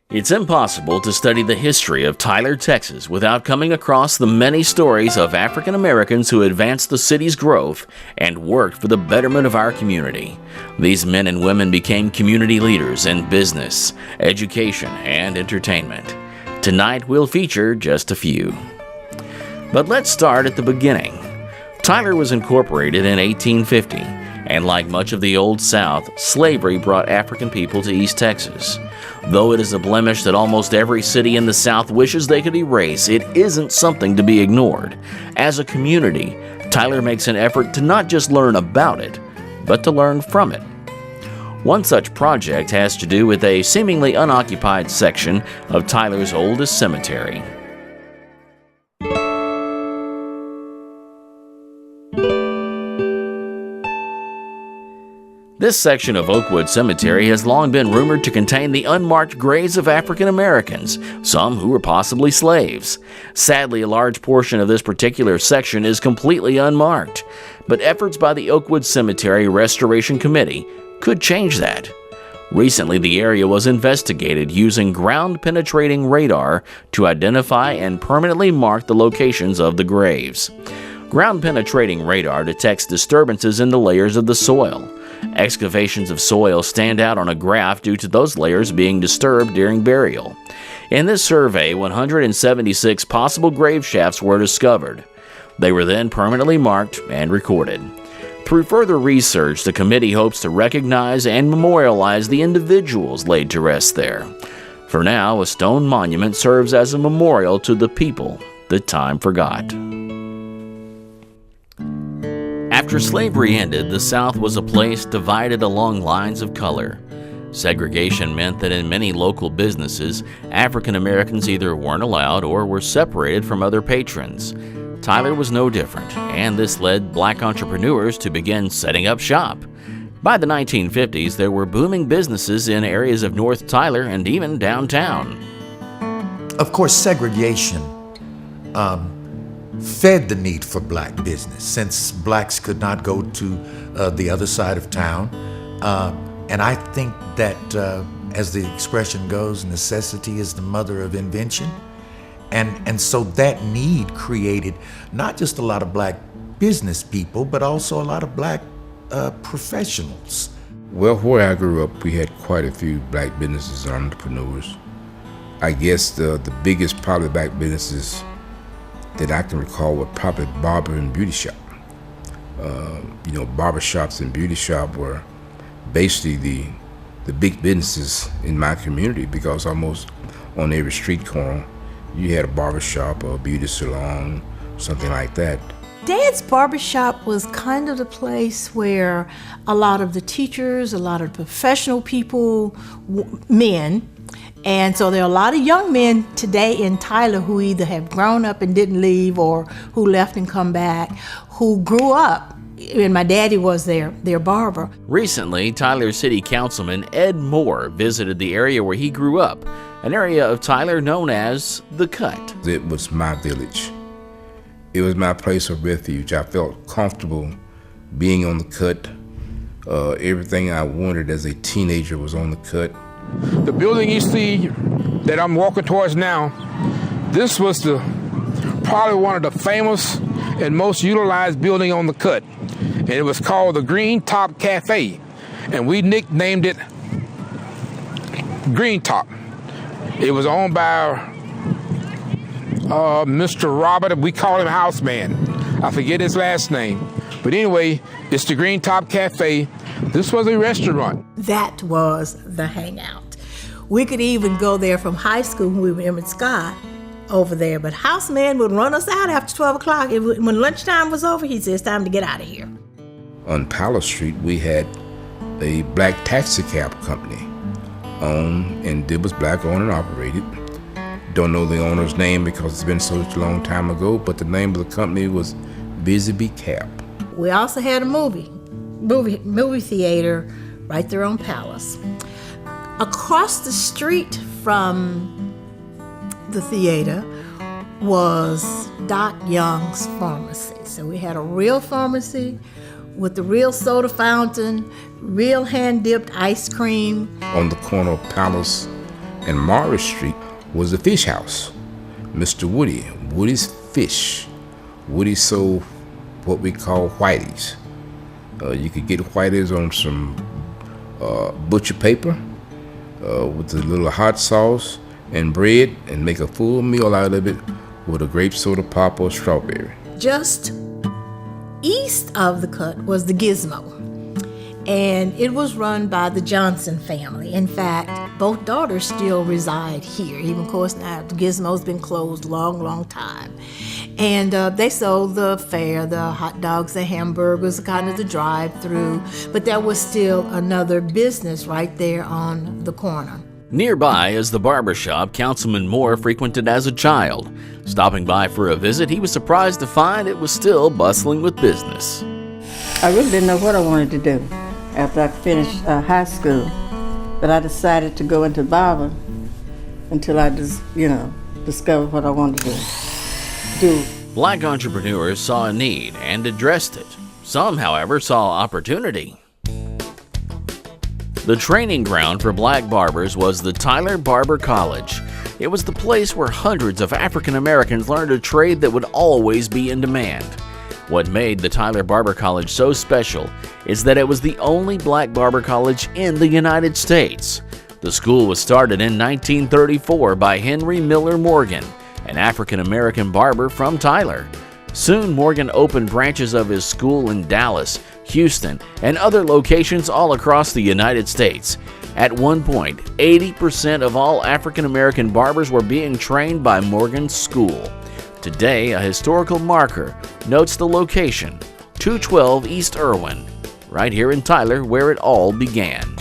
It's impossible to study the history of Tyler, Texas without coming across the many stories of African Americans who advanced the city's growth and worked for the betterment of our community. These men and women became community leaders in business, education, and entertainment. Tonight we'll feature just a few. But let's start at the beginning. Tyler was incorporated in 1850, and like much of the Old South, slavery brought African people to East Texas. Though it is a blemish that almost every city in the South wishes they could erase, it isn't something to be ignored. As a community, Tyler makes an effort to not just learn about it, but to learn from it. One such project has to do with a seemingly unoccupied section of Tyler's oldest cemetery. This section of Oakwood Cemetery has long been rumored to contain the unmarked graves of African Americans, some who were possibly slaves. Sadly, a large portion of this particular section is completely unmarked, but efforts by the Oakwood Cemetery Restoration Committee could change that. Recently, the area was investigated using ground-penetrating radar to identify and permanently mark the locations of the graves. Ground-penetrating radar detects disturbances in the layers of the soil. Excavations of soil stand out on a graph due to those layers being disturbed during burial. In this survey, 176 possible grave shafts were discovered. They were then permanently marked and recorded. Through further research, the committee hopes to recognize and memorialize the individuals laid to rest there. For now, a stone monument serves as a memorial to the people that time forgot. After slavery ended, the South was a place divided along lines of color. Segregation meant that in many local businesses, African Americans either weren't allowed or were separated from other patrons. Tyler was no different, and this led black entrepreneurs to begin setting up shop. By the 1950s, there were booming businesses in areas of North Tyler and even downtown. Of course, segregation fed the need for black business, since blacks could not go to the other side of town. And I think that, as the expression goes, necessity is the mother of invention. And so that need created not just a lot of black business people, but also a lot of black professionals. Well, where I grew up, we had quite a few black businesses and entrepreneurs. I guess the biggest probably black businesses that I can recall were probably barber and beauty shop. Barber shops and beauty shop were basically the big businesses in my community, because almost on every street corner you had a barber shop or a beauty salon, something like that. Dad's barbershop was kind of the place where a lot of the teachers, a lot of professional people, men, and so there are a lot of young men today in Tyler who either have grown up and didn't leave, or who left and come back, who grew up. And my daddy was their barber. Recently, Tyler City Councilman Ed Moore visited the area where he grew up, an area of Tyler known as The Cut. It was my village. It was my place of refuge. I felt comfortable being on The Cut. Everything I wanted as a teenager was on The Cut. The building you see that I'm walking towards now, this was probably one of the famous and most utilized building on The Cut. And it was called the Green Top Cafe. And we nicknamed it Green Top. It was owned by Mr. Robert, we call him Houseman. I forget his last name. But anyway, it's the Green Top Cafe. This was a restaurant. That was the hangout. We could even go there from high school when we were in Emmett Scott over there, but Houseman would run us out after 12 o'clock. When lunchtime was over, he said, it's time to get out of here. On Palace Street, we had a black taxi cab company owned, and it was black owned and operated. Don't know the owner's name because it's been such a long time ago, but the name of the company was Busy Bee Cab. We also had a movie theater right there on Palace. Across the street from the theater was Doc Young's Pharmacy. So we had a real pharmacy with the real soda fountain, real hand-dipped ice cream. On the corner of Palace And Morris Street was the fish house. Mr. Woody's Fish. Woody sold what we call whiteys. You could get whiteys on some butcher paper with a little hot sauce and bread and make a full meal out of it with a grape soda pop or strawberry. Just east of the cut was the Gizmo, and it was run by the Johnson family. In fact, both daughters still reside here, even of course now the Gizmo's been closed long time. And they sold the fare, the hot dogs, the hamburgers, kind of the drive-through, but there was still another business right there on the corner. Nearby is the barber shop Councilman Moore frequented as a child. Stopping by for a visit, he was surprised to find it was still bustling with business. I really didn't know what I wanted to do after I finished high school, but I decided to go into barber until I just, discovered what I wanted to do. Black entrepreneurs saw a need and addressed it. Some, however, saw opportunity. The training ground for black barbers was the Tyler Barber College. It was the place where hundreds of African Americans learned a trade that would always be in demand. What made the Tyler Barber College so special is that it was the only black barber college in the United States. The school was started in 1934 by Henry Miller Morgan, an African American barber from Tyler. Soon, Morgan opened branches of his school in Dallas, Houston, and other locations all across the United States. At one point, 80% of all African American barbers were being trained by Morgan's school. Today, a historical marker notes the location, 212 East Irwin, right here in Tyler, where it all began.